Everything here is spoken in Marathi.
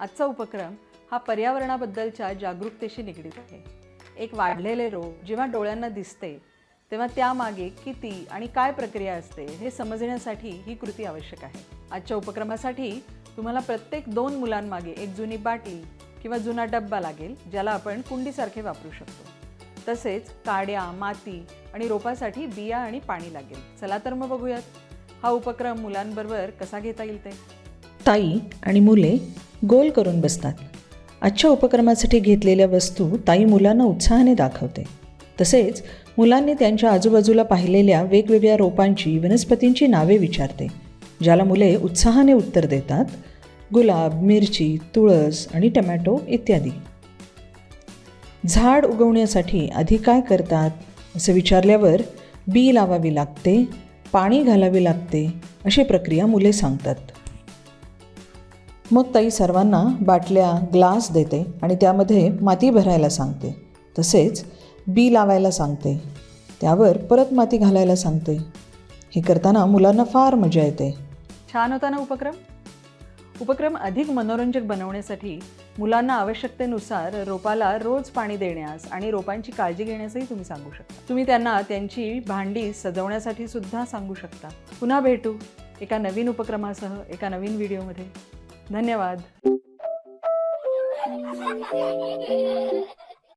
आजचा उपक्रम हा पर्यावरणाबद्दलच्या जागरूकतेशी निगडीत आहे. एक वाढलेले रोग जेव्हा डोळ्यांना दिसते तेव्हा त्यामागे किती आणि काय प्रक्रिया असते हे समजण्यासाठी ही कृती आवश्यक आहे. आजच्या उपक्रमासाठी तुम्हाला प्रत्येक 2 मुलांमागे एक जुनी बाटली किंवा जुना डब्बा लागेल, ज्याला आपण कुंडीसारखे वापरू शकतो. तसेच काड्या, माती आणि रोपासाठी बिया आणि पाणी लागेल. चला तर मग बघूयात हा उपक्रम मुलांबरोबर कसा घेता येईल ते. ताई आणि मुले गोल करून बसतात. आजच्या उपक्रमासाठी घेतलेल्या वस्तू ताई मुलांना उत्साहाने दाखवते. तसेच मुलांनी त्यांच्या आजूबाजूला पाहिलेल्या वेगवेगळ्या रोपांची, वनस्पतींची नावे विचारते, ज्याला मुले उत्साहाने उत्तर देतात. गुलाब, मिरची, तुळस आणि टमॅटो इत्यादी. झाड उगवण्यासाठी आधी काय करतात असे विचारल्यावर बी लावावी लागते, पाणी घालावे लागते अशी प्रक्रिया मुले सांगतात. मग ताई सर्वांना बाटल्या, ग्लास देते आणि त्यामध्ये माती भरायला सांगते. तसेच बी लावायला सांगते, त्यावर परत माती घालायला सांगते. हे करताना मुलांना फार मजा येते. छान होता ना उपक्रम अधिक मनोरंजक बनवण्यासाठी मुलांना आवश्यकतेनुसार रोपाला रोज पाणी देण्यास आणि रोपांची काळजी घेण्यासही तुम्ही सांगू शकता. तुम्ही त्यांना त्यांची भांडी सजवण्यासाठी सुद्धा सांगू शकता. पुन्हा भेटू एका नवीन उपक्रमासह एका नवीन व्हिडिओमध्ये. धन्यवाद.